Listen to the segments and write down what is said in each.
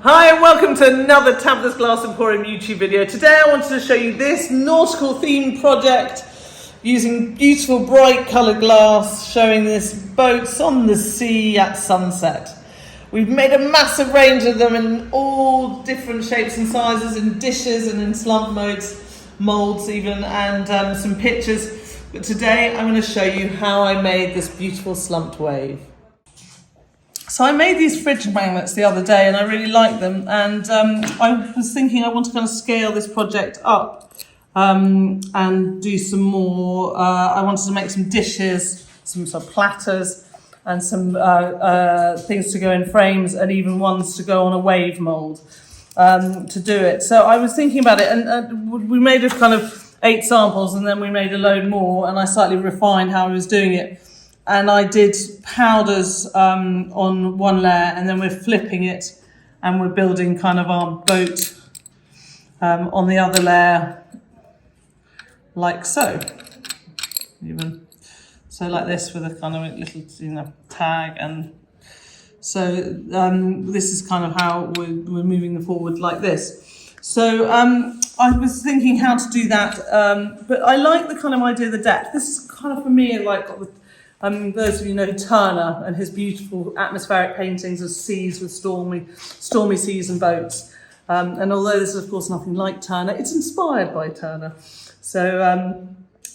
Hi and welcome to another Tabitha's Glass Emporium YouTube video. Today I wanted to show you this nautical themed project using beautiful bright coloured glass, showing this boats on the sea at sunset. We've made a massive range of them in all different shapes and sizes, in dishes and in slump moulds even, and some pictures. But today I'm going to show you how I made this beautiful slumped wave. So I made these fridge magnets the other day and I really like them, and I was thinking I want to kind of scale this project up and do some more. I wanted to make some dishes, some sort of platters, and some things to go in frames, and even ones to go on a wave mould to do it. So I was thinking about it, and we made a kind of 8 samples, and then we made a load more, and I slightly refined how I was doing it. And I did powders on one layer, and then we're flipping it, and we're building kind of our boat on the other layer, like so. Even so, like this, with a kind of little, tag. And so this is kind of how we're moving them forward, like this. So I was thinking how to do that, but I like the kind of idea of the depth. This is kind of, for me, like those of you know Turner and his beautiful atmospheric paintings of seas with stormy seas and boats. And although this is of course nothing like Turner, it's inspired by Turner. So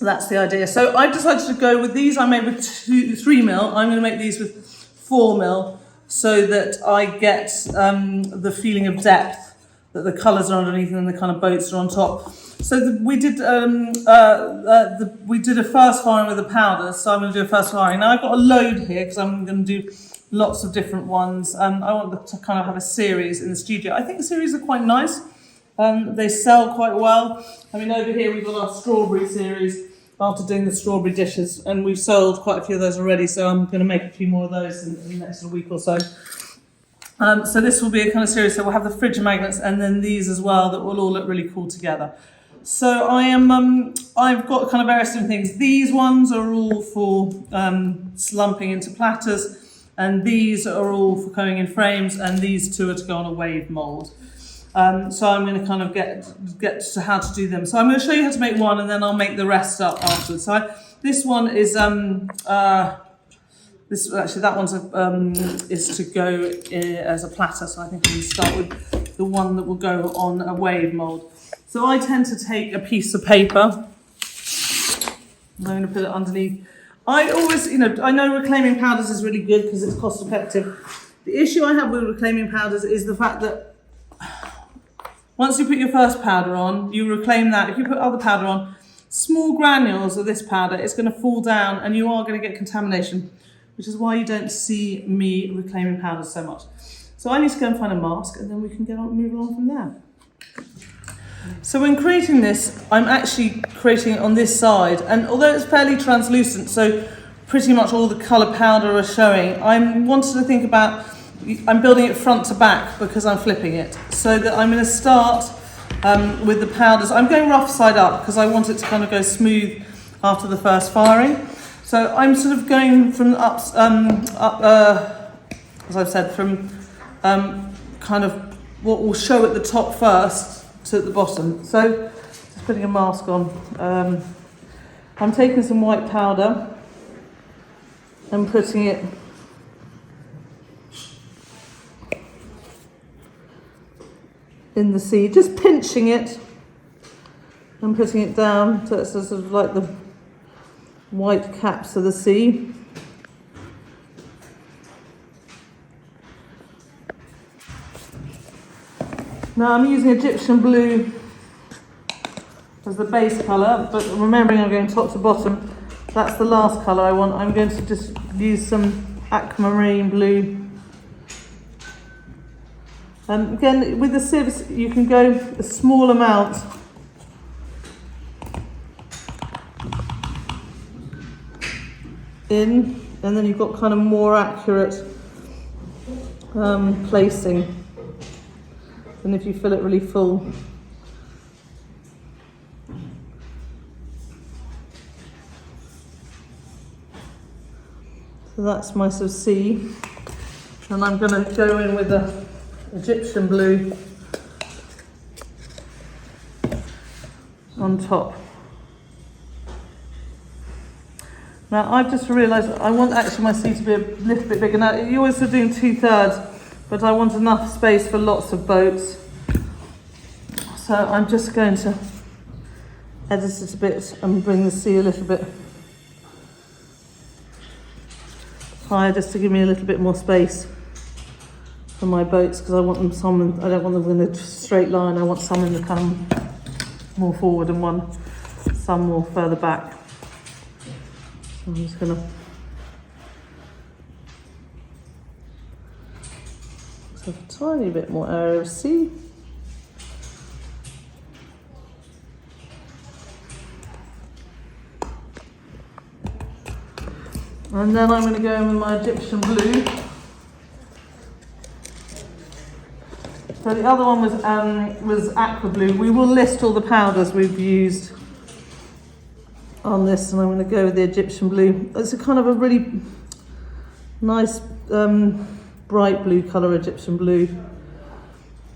that's the idea. So I decided to go with these. I made with 3 mil. I'm going to make these with 4 mil so that I get the feeling of depth, that the colours are underneath and the kind of boats are on top. So we did a first firing with the powders, so I'm going to do a first firing. Now I've got a load here because I'm going to do lots of different ones. I want to kind of have a series in the studio. I think the series are quite nice. They sell quite well. I mean, over here we've got our strawberry series after doing the strawberry dishes, and we've sold quite a few of those already, so I'm going to make a few more of those in the next week or so. So this will be a kind of series, so we'll have the fridge magnets and then these as well that will all look really cool together. So I've got kind of various different things. These ones are all for slumping into platters, and these are all for going in frames, and these 2 are to go on a wave mould. So I'm going to kind of get to how to do them. So I'm going to show you how to make one, and then I'll make the rest up afterwards. So this one is that one's is to go as a platter. So I think I'm going to start with the one that will go on a wave mould. So I tend to take a piece of paper. I'm going to put it underneath. I always, I know reclaiming powders is really good because it's cost effective. The issue I have with reclaiming powders is the fact that once you put your first powder on, you reclaim that. If you put other powder on, small granules of this powder, it's going to fall down and you are going to get contamination, which is why you don't see me reclaiming powders so much. So I need to go and find a mask, and then we can move on from there. So when creating this, I'm actually creating it on this side, and although it's fairly translucent, so pretty much all the colour powder are showing, I wanted to think about, I'm building it front to back because I'm flipping it, so that I'm going to start with the powders. I'm going rough side up because I want it to kind of go smooth after the first firing. So I'm sort of going from as I've said, from kind of what will show at the top first to the bottom. So just putting a mask on. I'm taking some white powder and putting it in the sea, just pinching it and putting it down so it's sort of like the white caps of the sea. Now I'm using Egyptian blue as the base colour, but remembering I'm going top to bottom, that's the last colour I want. I'm going to just use some aquamarine blue. Again, with the sieves, you can go a small amount. In, and then you've got kind of more accurate placing than if you fill it really full. So that's my sort of sea, and I'm going to go in with a Egyptian blue on top. Now I've just realised I want actually my sea to be a little bit bigger. Now you're also doing 2/3, but I want enough space for lots of boats. So I'm just going to edit it a bit and bring the sea a little bit higher, just to give me a little bit more space for my boats, because I want them some, I don't want them in a straight line. I want some in the kind of more forward and some more further back. So I'm just gonna have a tiny bit more area of sea. And then I'm going to go in with my Egyptian blue. So the other one was aqua blue. We will list all the powders we've used on this, and I'm going to go with the Egyptian blue. It's a kind of a really nice bright blue colour, Egyptian blue.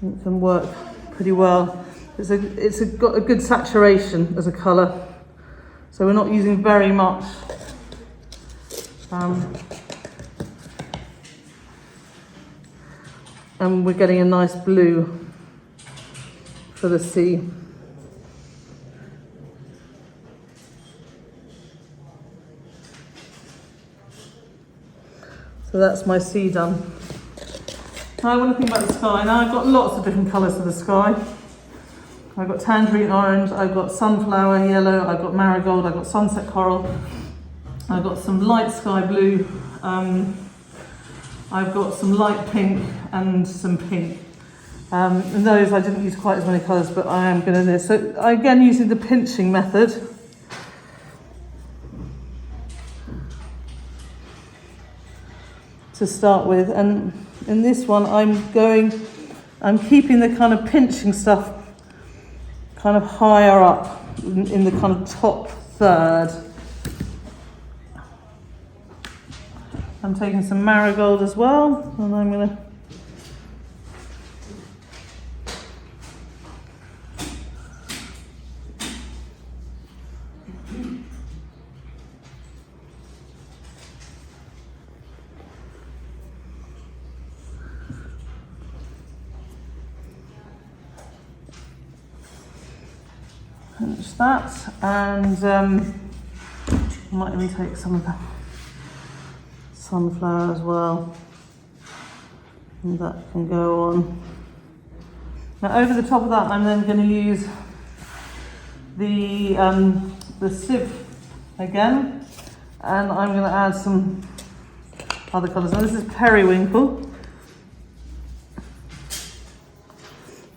It can work pretty well. It's got a good saturation as a colour, so we're not using very much. And we're getting a nice blue for the sea. So that's my sea done. Now I want to think about the sky. Now I've got lots of different colours for the sky. I've got tangerine orange, I've got sunflower yellow, I've got marigold, I've got sunset coral, I've got some light sky blue, I've got some light pink and some pink. And those I didn't use quite as many colours, but I am going to this. So again, using the pinching method. To start with, and in this one I'm keeping the kind of pinching stuff kind of higher up in the kind of top third. I'm taking some marigold as well, and I'm going to pinch that, and I might even take some of the sunflower as well, and that can go on. Now over the top of that, I'm then going to use the sieve again, and I'm going to add some other colours. Now this is periwinkle,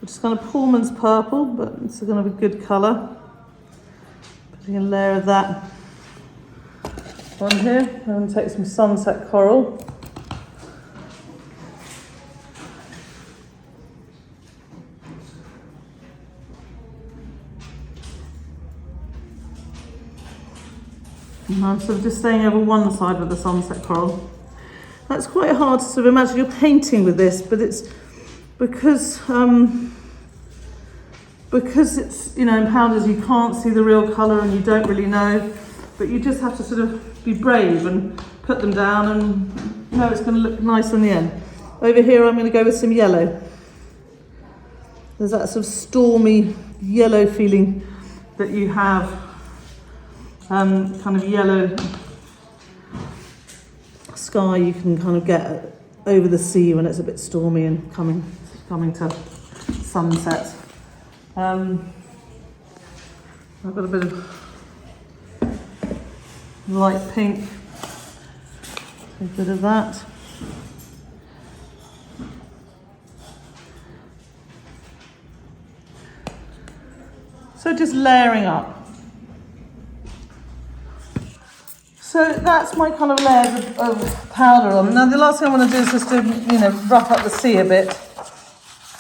which is kind of Pullman's purple, but it's going to be a good colour. Putting a layer of that on here. I'm going to take some sunset coral. And I'm sort of just staying over one side with the sunset coral. That's quite hard to sort of imagine you're painting with this, but it's because it's, you know, in powders you can't see the real colour and you don't really know, but you just have to sort of be brave and put them down, and you know it's going to look nice in the end. Over here I'm going to go with some yellow. There's that sort of stormy yellow feeling that you have, kind of yellow sky you can kind of get over the sea when it's a bit stormy and coming to sunset. I've got a bit of light pink, a bit of that. So just layering up. So that's my kind of layers of powder on. Now the last thing I want to do is just to, you know, rough up the sea a bit.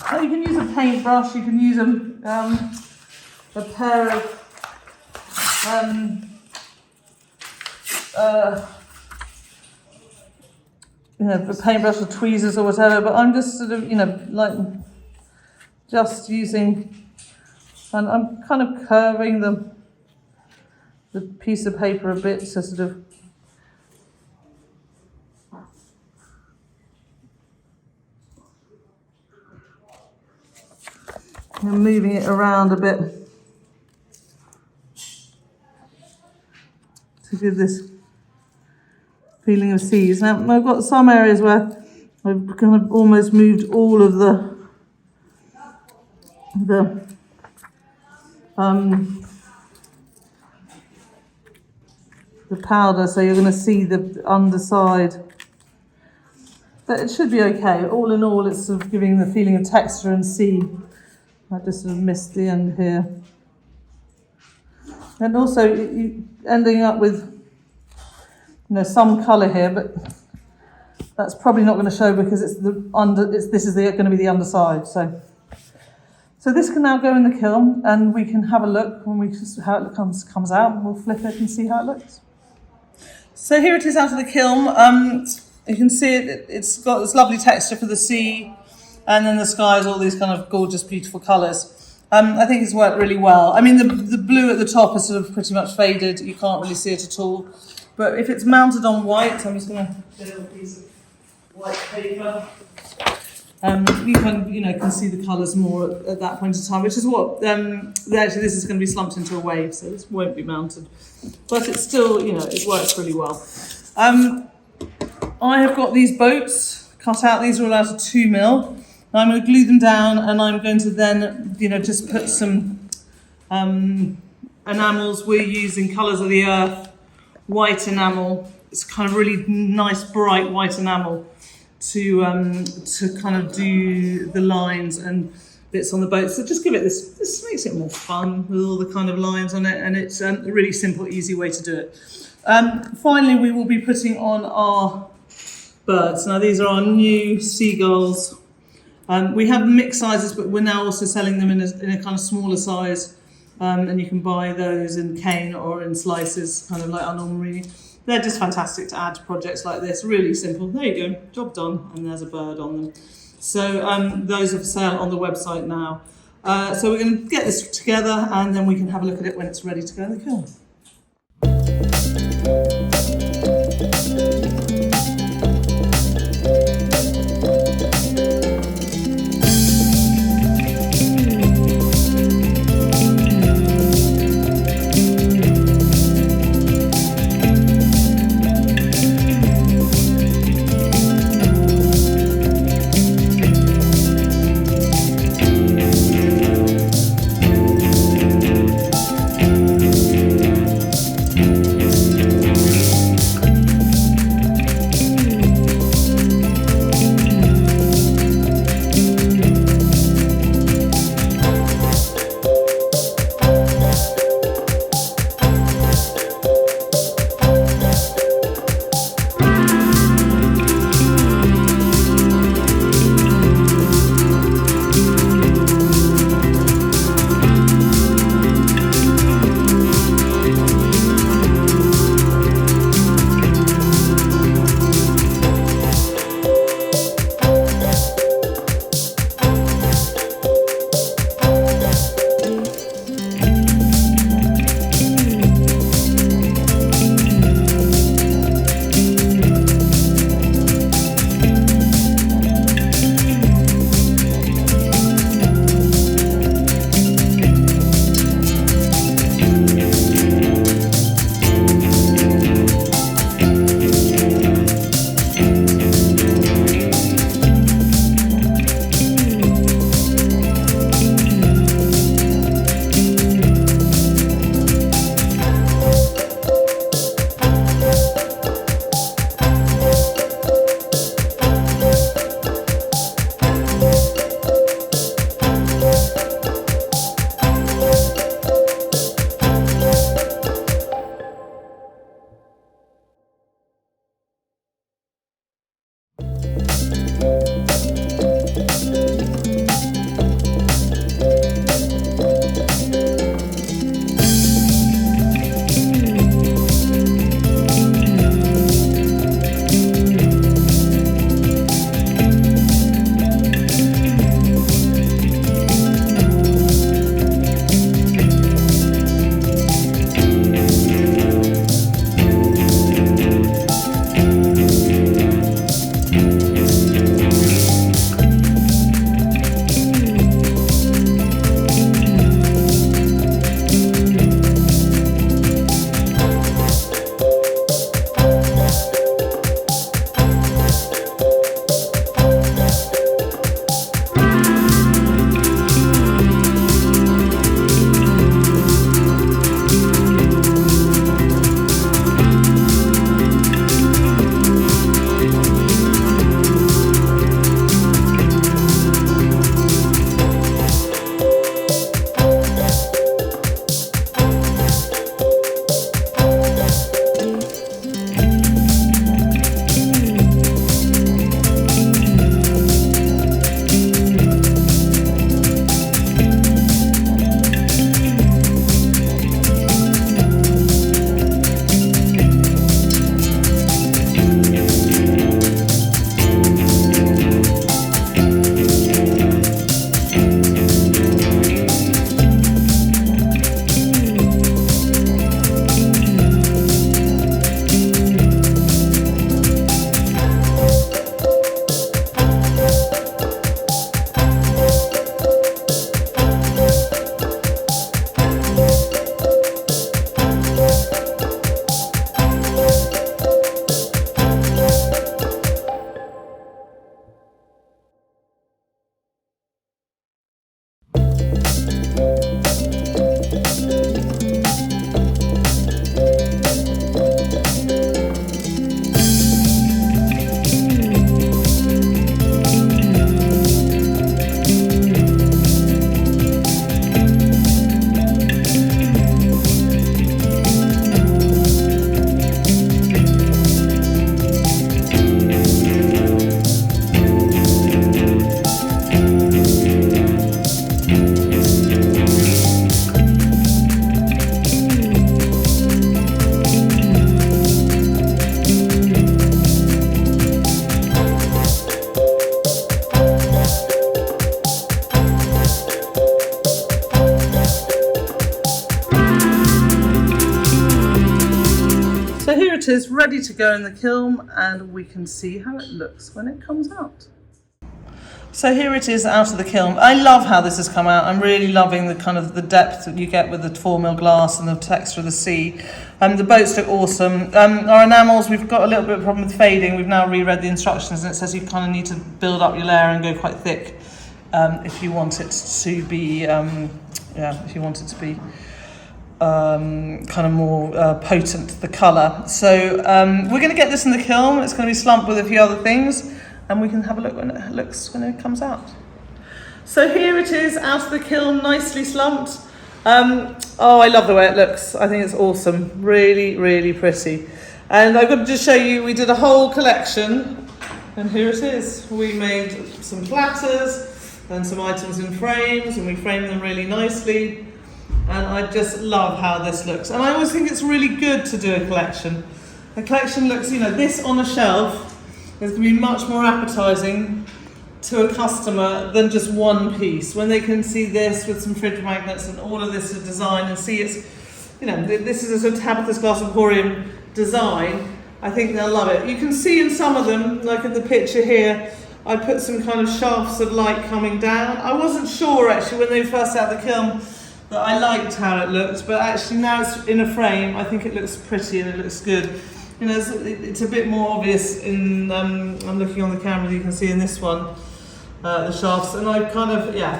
So you can use a paintbrush, you can use a pair of a paintbrush or tweezers or whatever, but I'm just sort of, like just using, and I'm kind of curving the piece of paper a bit to sort of and moving it around a bit to give this feeling of seas. Now I've got some areas where I've kind of almost moved all of the powder, so you're going to see the underside. But it should be okay. All in all, it's sort of giving the feeling of texture and sea. I just sort of missed the end here. And also ending up with some colour here, but that's probably not going to show because this is going to be the underside. So this can now go in the kiln, and we can have a look when how it comes out, and we'll flip it and see how it looks. So here it is out of the kiln. You can see it's got this lovely texture for the sea, and then the sky is all these kind of gorgeous, beautiful colours. I think it's worked really well. I mean, the blue at the top is sort of pretty much faded. You can't really see it at all. But if it's mounted on white, I'm just going to get a piece of white paper. You can see the colours more at that point in time, which is what, actually this is going to be slumped into a wave, so this won't be mounted. But it's still, it works really well. I have got these boats cut out. These are all out of 2mm. Now I'm going to glue them down, and I'm going to then, just put some enamels. We're using Colours of the Earth white enamel. It's kind of really nice, bright white enamel to kind of do the lines and bits on the boat. So just give it this makes it more fun with all the kind of lines on it, and it's a really simple, easy way to do it. Finally, we will be putting on our birds. Now these are our new seagulls. We have mixed sizes, but we're now also selling them in a kind of smaller size, and you can buy those in cane or in slices, kind of like our normal murrine. They're just fantastic to add to projects like this. Really simple. There you go, job done, and there's a bird on them. So those are for sale on the website now. So we're going to get this together, and then we can have a look at it when it's ready to go in the kiln. is ready to go in the kiln, and we can see how it looks when it comes out. So here it is out of the kiln. I love how this has come out. I'm really loving the kind of the depth that you get with the 4mm glass and the texture of the sea. The boats look awesome. Our enamels, we've got a little bit of a problem with fading. We've now reread the instructions, and it says you kind of need to build up your layer and go quite thick if you want it to be, kind of more potent, the colour. So we're going to get this in the kiln. It's going to be slumped with a few other things, and we can have a look when it comes out. So here it is out of the kiln, nicely slumped. Oh, I love the way it looks. I think it's awesome. Really, really pretty. And I've got to just show you, we did a whole collection, and here it is. We made some platters and some items in frames, and we framed them really nicely. And I just love how this looks. And I always think it's really good to do a collection. A collection looks, this on a shelf is going to be much more appetizing to a customer than just one piece. When they can see this with some fridge magnets and all of this design, and see it's, this is a sort of Tabitha's Glass Emporium design, I think they'll love it. You can see in some of them, like in the picture here, I put some kind of shafts of light coming down. I wasn't sure actually when they first out of the kiln that I liked how it looked, but actually now it's in a frame, I think it looks pretty and it looks good. It's a bit more obvious in, I'm looking on the camera, you can see in this one, the shafts, and I kind of, I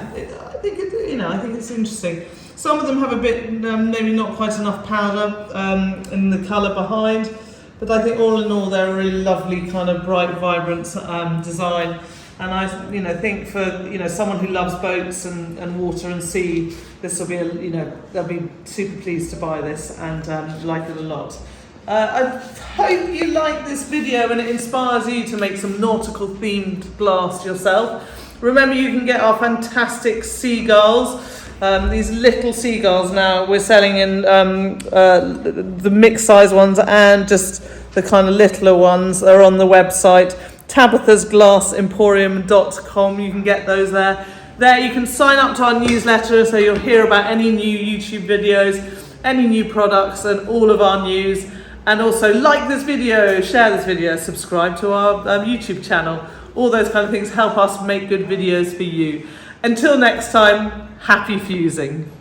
think it's interesting. Some of them have a bit, maybe not quite enough powder in the colour behind, but I think all in all they're a really lovely kind of bright, vibrant design. And I, think for someone who loves boats and water and sea, this will be they'll be super pleased to buy this and like it a lot. I hope you like this video and it inspires you to make some nautical themed glass yourself. Remember, you can get our fantastic seagulls. These little seagulls now we're selling in the mixed size ones and just the kind of littler ones are on the website tabithasglassemporium.com. You can get those there. There you can sign up to our newsletter so you'll hear about any new YouTube videos, any new products and all of our news. And also like this video, share this video, subscribe to our YouTube channel. All those kind of things help us make good videos for you. Until next time, happy fusing.